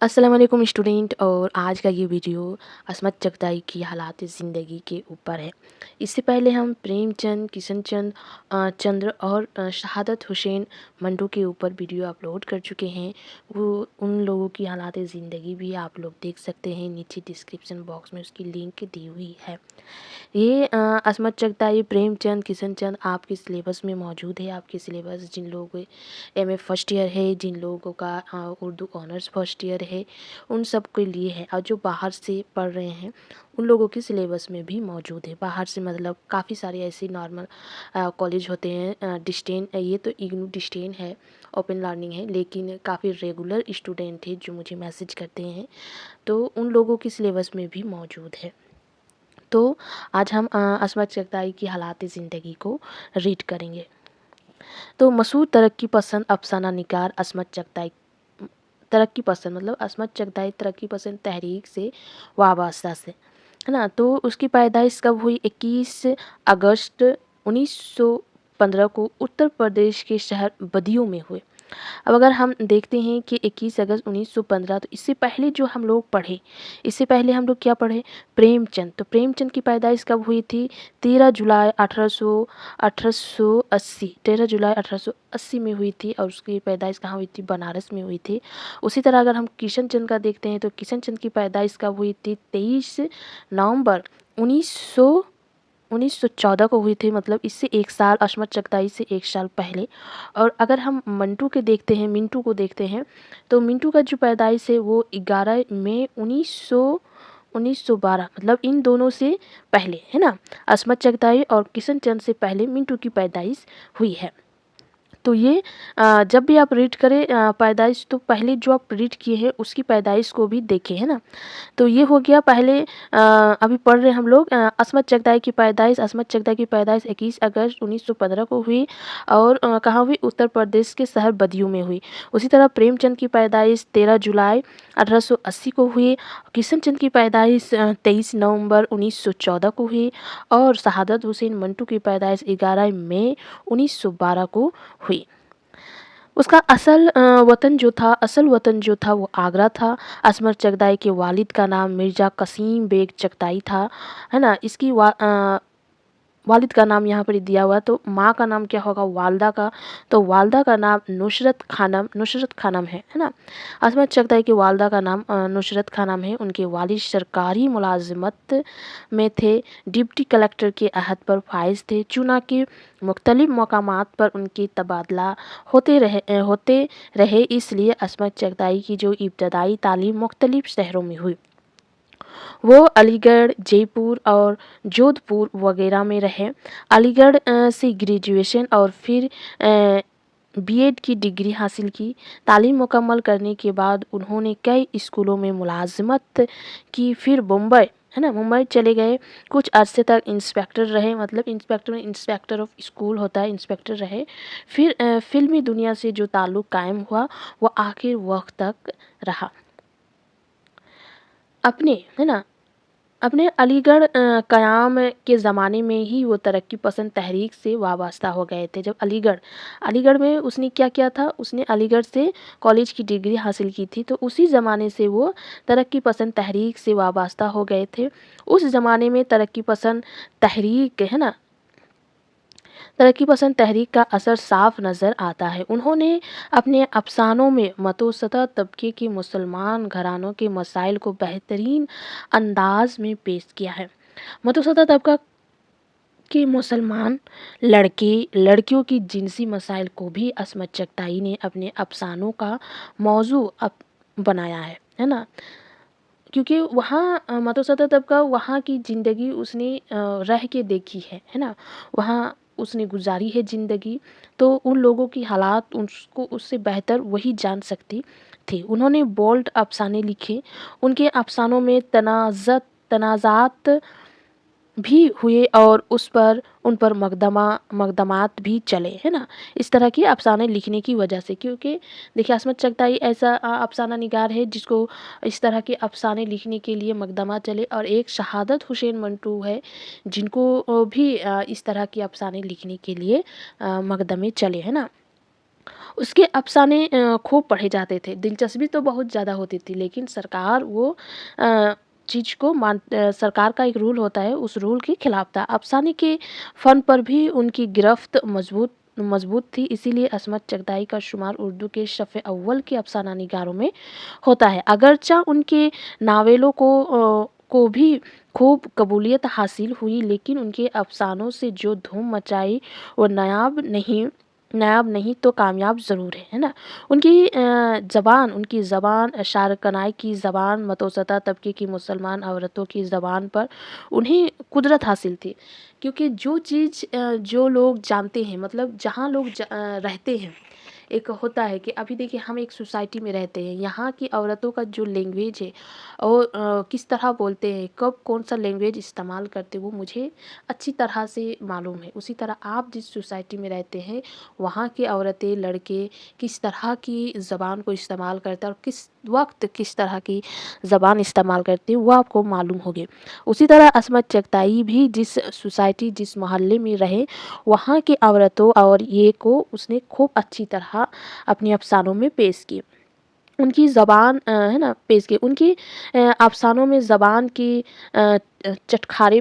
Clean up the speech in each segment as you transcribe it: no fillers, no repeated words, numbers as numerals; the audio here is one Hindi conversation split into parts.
अस्सलाम वालेकुम स्टूडेंट। और आज का ये वीडियो असमत चगताई की हालात ज़िंदगी के ऊपर है। इससे पहले हम प्रेमचंद, किशनचंद चंद्र और शहादत हुसैन मंटो के ऊपर वीडियो अपलोड कर चुके हैं। वो उन लोगों की हालात ज़िंदगी भी आप लोग देख सकते हैं, नीचे डिस्क्रिप्शन बॉक्स में उसकी लिंक दी हुई है। ये असमत चगताई, प्रेमचंद, किशनचंद आपके सिलेबस में मौजूद है। आपके सिलेबस जिन लोगों एमए फर्स्ट ईयर है, जिन लोगों का उर्दू ऑनर्स फर्स्ट ईयर है, उन सब के लिए है। और जो बाहर से पढ़ रहे हैं उन लोगों के सिलेबस में भी मौजूद है। बाहर से मतलब काफ़ी सारे ऐसे नॉर्मल कॉलेज होते हैं, डिस्टेंस, ये तो इग्नू डिस्टेंस है, ओपन लर्निंग है, लेकिन काफ़ी रेगुलर स्टूडेंट है जो मुझे मैसेज करते हैं, तो उन लोगों के सिलेबस में भी मौजूद है। तो आज हम असमत चगताई की हालात ज़िंदगी को रीड करेंगे। तो मशहूर तरक्की पसंद अफसाना निगार असमत चगताई, तरक्की पसंद मतलब असमत चगताई तरक्की पसंद तहरीक से वाबस्ता से, है ना। तो उसकी पैदाइश कब हुई? 21 अगस्त 1915 को उत्तर प्रदेश के शहर बदियूं में हुए। अब अगर हम देखते हैं कि 21 अगस्त 1915, तो इससे पहले जो हम लोग पढ़े, इससे पहले हम लोग क्या पढ़े? प्रेमचंद। तो प्रेमचंद की पैदाइश कब हुई थी? 13 जुलाई 1880, 13 जुलाई 1880 में हुई थी। और उसकी पैदाइश कहाँ हुई थी? बनारस में हुई थी। उसी तरह अगर हम किशनचंद का देखते हैं तो किशनचंद की पैदाइश कब हुई थी? 23 नवंबर 1914 को हुई थी, मतलब इससे एक साल, असमत चगताई से एक साल पहले। और अगर हम मंटू के देखते हैं, मिंटू को देखते हैं, तो मिंटू का जो पैदाइश है वो 11 मई 1912, मतलब इन दोनों से पहले, है ना। असमत चगताई और किशनचंद से पहले मिंटू की पैदाइश हुई है। तो ये जब भी आप रीड करें पैदाइश, तो पहले जो आप रीड किए हैं उसकी पैदाइश को भी देखें, है ना। तो ये हो गया पहले। अभी पढ़ रहे हैं हम लोग असमत चगताई की पैदाइश। असमत चगताई की पैदाइश 21 अगस्त 1915 को हुई। और कहाँ हुई? उत्तर प्रदेश के शहर बदियूं में हुई। उसी तरह प्रेमचंद की पैदाइश 13 जुलाई 1880 को हुई। किशनचंद की पैदाइश 23 नवंबर 1914 को हुई। और शहादत हुसैन मंटू की पैदाइश 11 मई 1912 को हुई। उसका असल वतन जो था वो आगरा था। असमत चगताई के वालिद का नाम मिर्ज़ा कसीम बेग चगताई था, है ना। इसकी वालिद का नाम यहाँ पर दिया हुआ, तो माँ का नाम क्या होगा? वालदा का। तो वालदा का नाम नुसरत खानम है ना। असमत चगताई के वालदा का नाम नुसरत खानम है। उनके वालिद सरकारी मुलाजमत में थे, डिप्टी कलेक्टर के अहद पर फाइज थे। चुना के मुख्तलिफ मकामात पर उनकी तबादला होते रहे, इसलिए असमत चगताई की जो इब्तदाई तालीम मुख्तलिफ शहरों में हुई। वो अलीगढ़, जयपुर और जोधपुर वगैरह में रहे। अलीगढ़ से ग्रेजुएशन और फिर बीएड की डिग्री हासिल की। तालीम मुकम्मल करने के बाद उन्होंने कई स्कूलों में मुलाजमत की। फिर मुंबई, है ना, मुंबई चले गए। कुछ अरसे तक इंस्पेक्टर रहे, मतलब इंस्पेक्टर ऑफ स्कूल होता है, इंस्पेक्टर रहे। फिर फिल्मी दुनिया से जो ताल्लुक़ कायम हुआ वो आखिर वक्त तक रहा। है ना, अपने अलीगढ़ क़याम के ज़माने में ही वो तरक्की पसंद तहरीक से वाबस्ता हो गए थे। जब अलीगढ़ में उसने क्या किया था? उसने अलीगढ़ से कॉलेज की डिग्री हासिल की थी, तो उसी ज़माने से वो तरक्की पसंद तहरीक से वाबस्ता हो गए थे। उस ज़माने में तरक्की पसंद तहरीक, है ना, तरक्की पसंद तहरीक का असर साफ नज़र आता है। उन्होंने अपने अफसानों में मतवसता तबके के मुसलमान घरानों के मसाइल को बेहतरीन अंदाज में पेश किया है। मतवसता तबका के मुसलमान लड़कियों की जिनसी मसाइल को भी असमत चगताई ने अपने अफसानों का मौजू बनाया है ना। क्योंकि वहाँ मतवसता तबका, वहाँ की ज़िंदगी उसने रह के देखी है ना। वहाँ उसने गुजारी है ज़िंदगी, तो उन लोगों की हालात उसको उससे बेहतर वही जान सकती थी। उन्होंने बोल्ड अफसाने लिखे। उनके अफसानों में तनाज़ात भी हुए और उन पर मकदमात भी चले, है ना। इस तरह के अफसाने लिखने की वजह से, क्योंकि देखिए असमत चगताई ऐसा अफसाना निगार है जिसको इस तरह के अफसाने लिखने के लिए मकदमा चले। और एक शहादत हुसैन मंटू है जिनको भी इस तरह के अफसाने लिखने के लिए मकदमे चले, है ना। उसके अफ़साने खूब पढ़े जाते थे। दिलचस्पी तो बहुत ज़्यादा होती थी, लेकिन सरकार वो चीज़ को सरकार का एक रूल होता है, उस रूल के खिलाफ था। अफ़साने के फ़न पर भी उनकी गिरफ़्त मज़बूत मज़बूत थी, इसीलिए अस्मत चगताई का शुमार उर्दू के सफ़े अव्वल के अफ़साना निगारों में होता है। अगरचा उनके नावलों को भी खूब कबूलियत हासिल हुई, लेकिन उनके अफ़सानों से जो धूम मचाई वो नायाब नहीं तो कामयाब ज़रूर है ना? उनकी ज़बान शारकनाई की ज़बान, मतवसता तबके की मुसलमान औरतों की ज़बान पर उन्हें कुदरत हासिल थी। क्योंकि जो चीज़ जो लोग जानते हैं, मतलब जहाँ लोग रहते हैं, एक होता है कि अभी देखिए हम एक सोसाइटी में रहते हैं, यहाँ की औरतों का जो लैंग्वेज है और किस तरह बोलते हैं, कब कौन-सा लैंग्वेज इस्तेमाल करते हैं, वो मुझे अच्छी तरह से मालूम है। उसी तरह आप जिस सोसाइटी में रहते हैं, वहाँ के औरतें, लड़के किस तरह की ज़बान को इस्तेमाल करते हैं और किस वक़्त किस तरह की ज़बान इस्तेमाल करते हैं, वो आपको मालूम होगी। उसी तरह अस्मत चगताई भी जिस सोसाइटी, जिस मोहल्ले में रहे, वहाँ की औरतों और ये को उसने खूब अच्छी तरह अपने अफ़सानों में पेश की। उनकी ज़बान है ना पेश की। उनकी अफ़सानों में ज़बान की चटखारे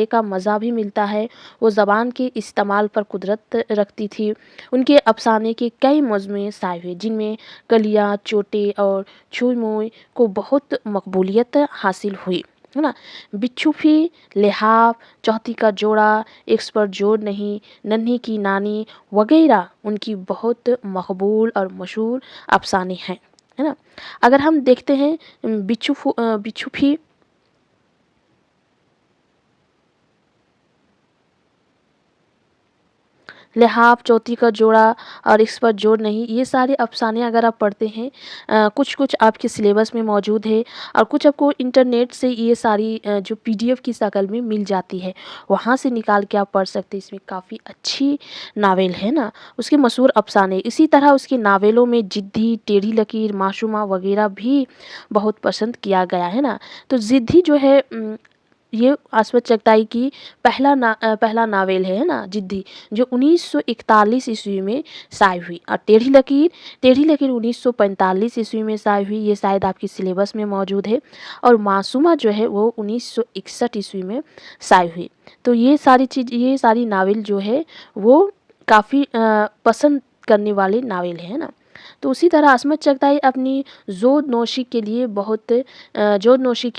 का मज़ा भी मिलता है। वो ज़बान के इस्तेमाल पर कुदरत रखती थी। उनके अफ़साने के कई मजमूए शाये हुए, जिनमें कलियाँ, चोटें और छुई-मुई को बहुत मकबूलियत हासिल हुई, है ना? बिच्छू-फी, लिहाफ़, चौथी का जोड़ा, इक्स पर जोर नहीं, नन्ही की नानी वग़ैरह उनकी बहुत मकबूल और मशहूर अफ़साने हैं, है ना? अगर हम देखते हैं बिच्छू-फी लिहाफ़, चौथी का जोड़ा और इस पर जोर नहीं, ये सारे अफ़साने अगर आप पढ़ते हैं, कुछ-कुछ आपके सिलेबस में मौजूद है और कुछ आपको इंटरनेट से ये सारी जो पीडीएफ की शक्ल में मिल जाती है, वहाँ से निकाल के आप पढ़ सकते हैं। इसमें काफ़ी अच्छी नावल है ना, उसके मशहूर अफ़साने। इसी तरह उसकी नावलों में ज़िद्दी, टेढ़ी लकीर, मासूमा वग़ैरह भी बहुत पसंद किया गया है ना। तो ज़िद्दी जो है ये अस्मत चगताई की पहला नावल है ना ज़िद्दी, जो 1941 ईस्वी में शाये हुई। और टेढ़ी लकीर 1945 ईस्वी में शाये हुई, ये शायद आपकी सिलेबस में मौजूद है। और मासूमा जो है वो 1961 ईस्वी में शाये हुई। तो ये सारी नावल जो है वो काफ़ी पसंद करने वाले नावल है ना। तो उसी तरह अस्मत चगताई अपनी ज़ोद-नोशी के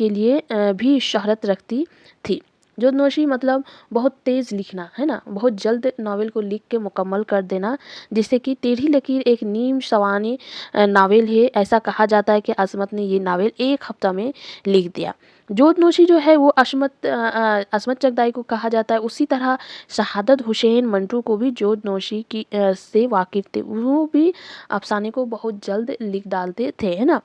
लिए भी शोहरत रखती थी। ज़ोद-नोशी मतलब बहुत तेज़ लिखना, है ना? बहुत जल्द नॉवेल को लिख के मुकम्मल कर देना, जिससे कि टेढ़ी लकीर एक नीम सवानी नावल है। ऐसा कहा जाता है कि अस्मत ने ये नावल 1 हफ़्ता में लिख दिया। ज़ोद-नोशी जो है वो अस्मत चगताई को कहा जाता है। उसी तरह शहादत हुसैन मंटू को भी ज़ोद-नोशी से वाकिफ़ थे। वो भी अफ़साने को बहुत जल्द लिख डालते थे, है ना?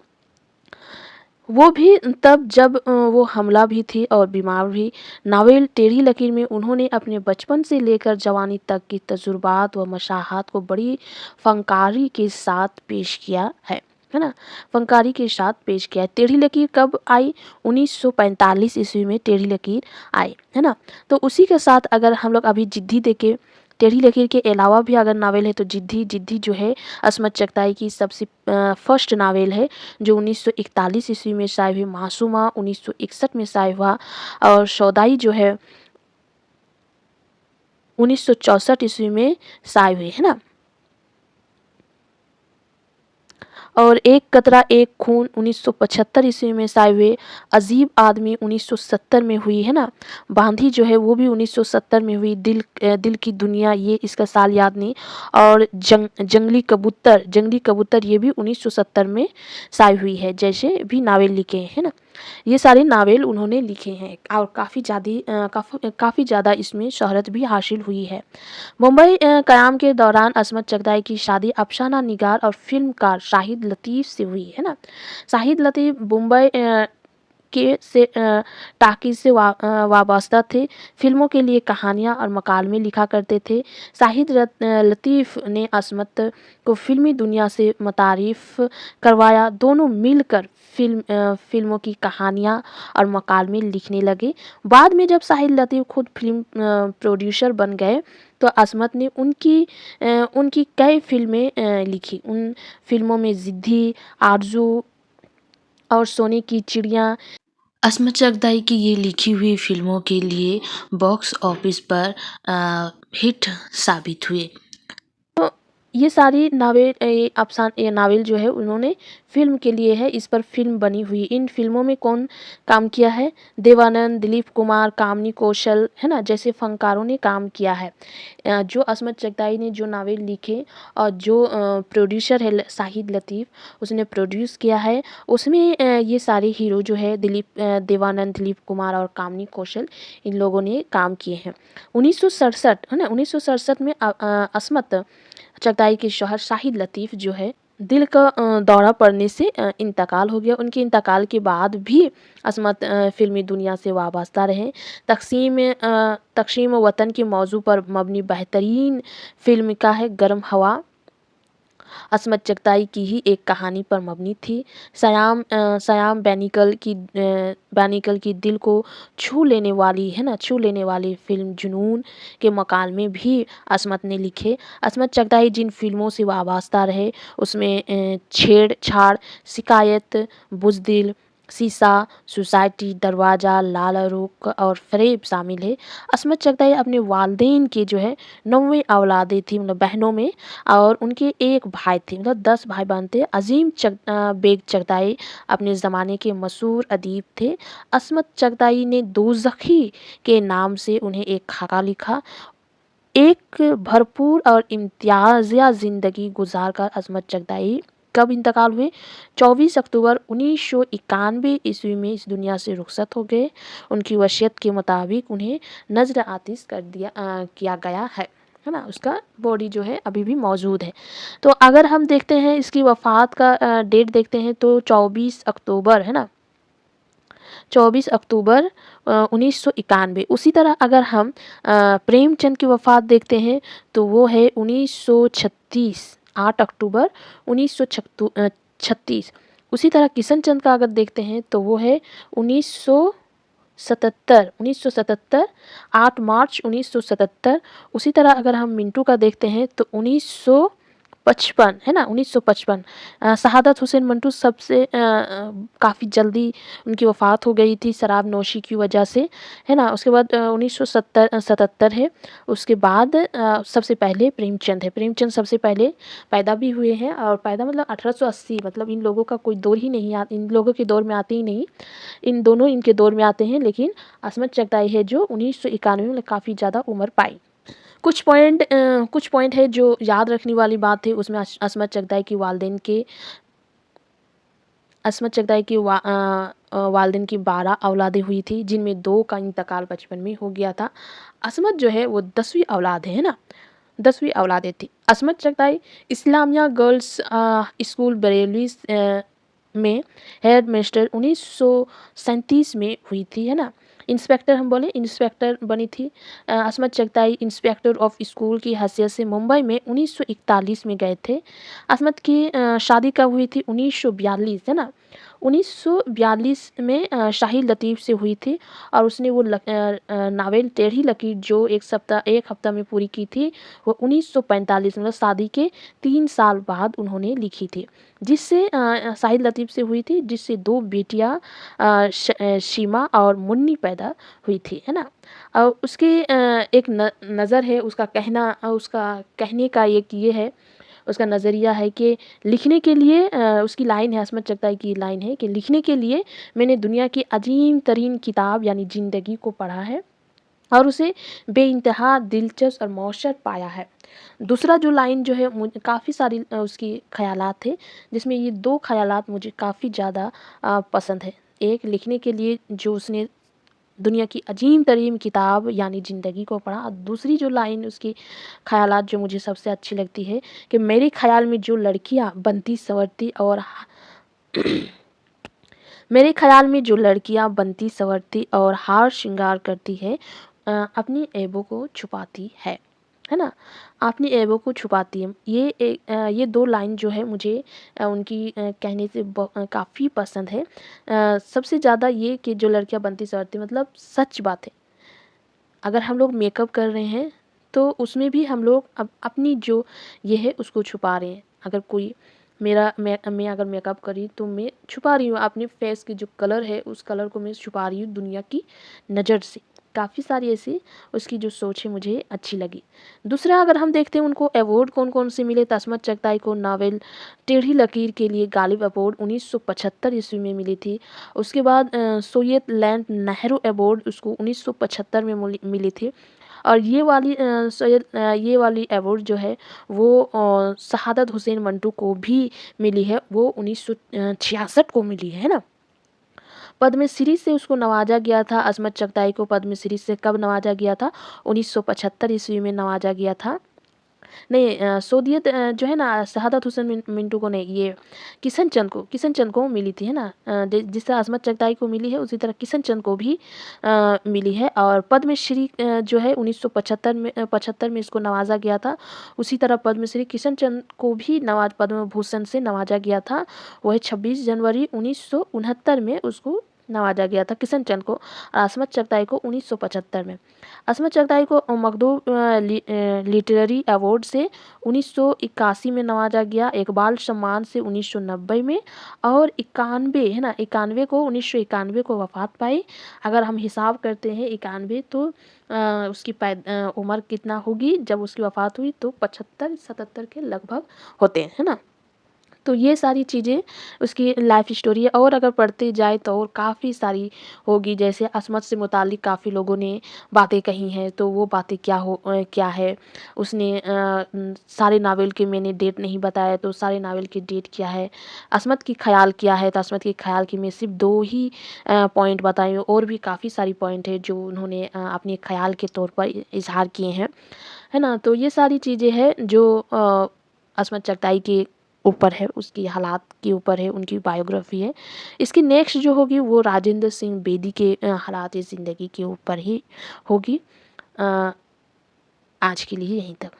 वो भी तब जब वो हमला भी थी और बीमार भी। नावल टेढ़ी लकीर में उन्होंने अपने बचपन से लेकर जवानी तक की तजुर्बात व मशाहत को बड़ी फ़नकारी के साथ पेश किया है ना? फ़नकारी के साथ पेश किया है। टेढ़ी लकीर कब आई? 1945 ईस्वी में टेढ़ी लकीर आई, है ना? तो उसी के साथ अगर हम लोग अभी ज़िद्दी देखें, टेढ़ी लकीर के अलावा भी अगर नावल है तो ज़िद्दी जो है अस्मत चगताई की सबसे फर्स्ट नावल है, जो 1941 ईस्वी में शाये हुई। मासूमा 1961 में शाये हुआ और सौदाई जो है 1964 ईस्वी में शाये हुई, है ना? और एक कतरा एक खून 1975 ईस्वी में शाये हुए। अजीब आदमी 1970 में हुई, है ना? बांधी जो है वो भी 1970 में हुई। दिल की दुनिया, ये इसका साल याद नहीं। और जंगली कबूतर ये भी 1970 में शाये हुई है। जैसे भी नावल लिखे हैं, है ना? ये सारे नावल उन्होंने लिखे हैं और काफ़ी ज़्यादा इसमें शोहरत भी हासिल हुई है। मुंबई क़याम के दौरान अस्मत चगताई की शादी अफसाना निगार और फ़िल्मकार शाहिद लतीफ़ से हुई, है ना? शाहिद लतीफ़ मुंबई टाकीज से वाबस्ता थे। फिल्मों के लिए कहानियाँ और मकालमे लिखा करते थे। लतीफ़ ने असमत को फिल्मी दुनिया से मुतारिफ करवाया। दोनों मिलकर फिल्मों की कहानियाँ और मकालमे लिखने लगे। बाद में जब शाहिद लतीफ़ खुद फिल्म प्रोड्यूसर बन गए तो असमत ने उनकी कई फिल्में लिखी। उन फिल्मों में ज़िद्दी, आरज़ू और सोने की चिड़िया। असमत चगताई की ये लिखी हुई फिल्मों के लिए बॉक्स ऑफिस पर हिट साबित हुए। तो ये सारी ये नावल जो है उन्होंने फिल्म के लिए है। इस पर फिल्म बनी हुई। इन फिल्मों में कौन काम किया है? देवानंद, दिलीप कुमार, कामिनी कौशल, है ना, जैसे फनकारों ने काम किया है। जो असमत चगताई ने जो नावल लिखे और जो प्रोड्यूसर है शाहिद लतीफ़, उसने प्रोड्यूस किया है। उसमें ये सारे हीरो जो है देवानंद, दिलीप कुमार और कामिनी कौशल, इन लोगों ने काम किए हैं। 1967, है ना, 1967 में असमत चगताई के शौहर शाहिद लतीफ़ जो है दिल का दौरा पड़ने से इंतकाल हो गया। उनके इंतकाल के बाद भी असमत फिल्मी दुनिया से वाबस्ता रहे। तक़सीम वतन के मौजू पर मबनी बेहतरीन फिल्म का है गर्म हवा। असमत चगताई की ही एक कहानी पर मबनी थी। सयाम बेनिगल की दिल को छू लेने वाली, है ना, छू लेने वाली फिल्म जुनून के मकालमे भी असमत ने लिखे। असमत चगताई जिन फिल्मों से वाबस्ता रहे उसमें छेड़छाड़, शिकायत, बुज़दिल, शीशा, सोसाइटी, दरवाज़ा, लाल रुख और फ़रेब शामिल है। असमत चगताई अपने वालिदैन के जो है 9 औलादें थी, मतलब बहनों में, और उनके एक भाई थे, मतलब 10 भाई बहन थे। बेग चगताई अपने ज़माने के मशहूर अदीब थे। असमत चगताई ने दोज़खी के नाम से उन्हें एक खाका लिखा। एक भरपूर और इम्तियाज़िया ज़िंदगी गुजारकर असमत चगताई कब इंतकाल हुए? 24 अक्टूबर 1991 ईस्वी में इस दुनिया से रुखसत हो गए। उनकी वसीयत के मुताबिक उन्हें नज़र आतिश किया गया है ना। उसका बॉडी जो है अभी भी मौजूद है। तो अगर हम देखते हैं इसकी वफ़ात का डेट देखते हैं तो 24 अक्टूबर, है ना, 24 अक्टूबर 1991। उसी तरह अगर हम प्रेमचंद की वफ़ात देखते हैं तो वो है 1936, 8 अक्टूबर 1936। उसी तरह किशनचंद का अगर देखते हैं तो वो है 1977, 8 मार्च 1977। उसी तरह अगर हम मिंटू का देखते हैं तो 1955, है ना, 1955। शहादत हुसैन मंटू सबसे काफ़ी जल्दी उनकी वफ़ात हो गई थी शराब नोशी की वजह से, है ना। उसके बाद 1977 है। उसके बाद सबसे पहले प्रेमचंद है। प्रेमचंद सबसे पहले पैदा भी हुए हैं, और पैदा मतलब 1880, मतलब इन लोगों का कोई दौर ही नहीं इन लोगों के दौर में आते ही नहीं, इन दोनों इनके दौर में आते हैं। लेकिन असमत चगताई है जो 1991 में काफ़ी ज़्यादा उम्र पाई। कुछ पॉइंट है जो याद रखने वाली बात है। उसमें असमत चगताई की वालिदैन की 12 औलादें हुई थी, जिनमें 2 का इंतकाल बचपन में हो गया था। असमत जो है वो 10वीं औलाद है ना, 10वीं औलादें थी। असमत चगताई इस्लामिया गर्ल्स स्कूल बरेली में हेड मास्टर 1937 में हुई थी, है ना। इंस्पेक्टर, हम बोले इंस्पेक्टर बनी थी। असमत चगताई इंस्पेक्टर ऑफ स्कूल की हैसियत से मुंबई में 1941 में गए थे। असमत की शादी कब हुई थी? 1942, है ना। 1942 में शाहिद लतीफ़ से हुई थी, और उसने वो नावल टेढ़ी लकीर जो एक हफ्ता में पूरी की थी, वो 1945, मतलब शादी के 3 साल बाद उन्होंने लिखी थी, जिससे शाहिद लतीफ़ से हुई थी, जिससे 2 बेटियां शीमा और मुन्नी पैदा हुई थी, है ना। और उसकी एक नज़र है, उसका कहने का एक ये है, उसका नज़रिया है कि लिखने के लिए उसकी लाइन है, असमत चगताई की लाइन है कि लिखने के लिए मैंने दुनिया की अजीम तरीन किताब यानी ज़िंदगी को पढ़ा है और उसे बेइंतहा दिलचस्प और मौसर पाया है। दूसरा जो लाइन जो है, मुझे काफ़ी सारी उसकी ख़यालात थे, जिसमें ये 2 ख़यालात मुझे काफ़ी ज़्यादा पसंद है। एक, लिखने के लिए जो उसने दुनिया की अजीम तरीन किताब यानी ज़िंदगी को पढ़ा, और दूसरी जो लाइन उसकी ख़यालात जो मुझे सबसे अच्छी लगती है कि मेरे ख़्याल में जो लड़कियाँ बनती संवरती और मेरे ख़्याल में जो लड़कियाँ बनती संवरती और हार श्रृंगार करती है अपनी ऐबों को छुपाती है ना? अपनी ऐबों को छुपाती है। ये 2 लाइन जो है मुझे उनकी कहने से काफ़ी पसंद है। सबसे ज़्यादा ये कि जो लड़कियाँ बनती संवरती मतलब सच बात है। अगर हम लोग मेकअप कर रहे हैं तो उसमें भी हम लोग अपनी जो ये है उसको छुपा रहे हैं। अगर कोई मैं अगर मेकअप करी तो मैं छुपा रही हूँ अपने फेस की जो कलर है उस कलर को मैं छुपा रही हूँ दुनिया की नज़र से। काफ़ी सारी ऐसी उसकी जो सोच है मुझे अच्छी लगी। दूसरा अगर हम देखते हैं उनको अवार्ड कौन-कौन से मिले तो अस्मत चगताई को नावल टेढ़ी लकीर के लिए गालिब अवार्ड 1975 ईस्वी में मिली थी। उसके बाद सोवियत लैंड नेहरू अवार्ड उसको 1975 में मिली थी। और ये वाली अवार्ड जो है वो शहादत हुसैन मंटू को भी मिली है, वो 1966 को मिली है ना? पद्मश्री से उसको नवाजा गया था। अस्मत चगताई को पद्मश्री से कब नवाजा गया था? 1975 ईस्वी में नवाजा गया था। नहीं सोदियत जो है ना शहादत हुसैन मिंटू को नहीं, ये किशन चंद को मिली थी, है ना? जिस तरह अस्मत चगताई को मिली है उसी तरह किशन चंद को भी मिली है। और पद्मश्री जो है 1975 में इसको नवाजा गया था। उसी तरह पद्मश्री किशन चंद को भी पद्म भूषण से नवाजा गया था। वह 26 जनवरी 1969 में उसको नवाजा गया था किशन चंद को, और अस्मत चगताई को 1975 में। अस्मत चगताई को मखदूम लिटरेरी अवार्ड से 1981 में नवाजा गया, इकबाल सम्मान से 1990 में, और 91 है ना 1991 को वफ़ात पाई। अगर हम हिसाब करते हैं 91 तो उसकी उम्र कितना होगी जब उसकी वफ़ात हुई तो 75-77 के लगभग होते हैं, है ना? तो ये सारी चीज़ें उसकी लाइफ स्टोरी है। और अगर पढ़ते जाए तो और काफ़ी सारी होगी, जैसे अस्मत से मुतालिक काफ़ी लोगों ने बातें कही हैं, तो वो बातें क्या है उसने सारे नावल के मैंने डेट नहीं बताया तो सारे नावल की डेट क्या है, अस्मत की ख़्याल क्या है, तो अस्मत के ख़्याल की मैं सिर्फ 2 ही पॉइंट बताई हूँ, और भी काफ़ी सारी पॉइंट है जो उन्होंने अपने ख़्याल के तौर पर इज़हार किए हैं, है ना? तो ये सारी चीज़ें हैं जो अस्मत चगताई के ऊपर है, उसकी हालात के ऊपर है, उनकी बायोग्राफ़ी है। इसकी नेक्स्ट जो होगी वो राजेंद्र सिंह बेदी के हालात ज़िंदगी के ऊपर ही होगी। अ, आज के लिए यहीं तक।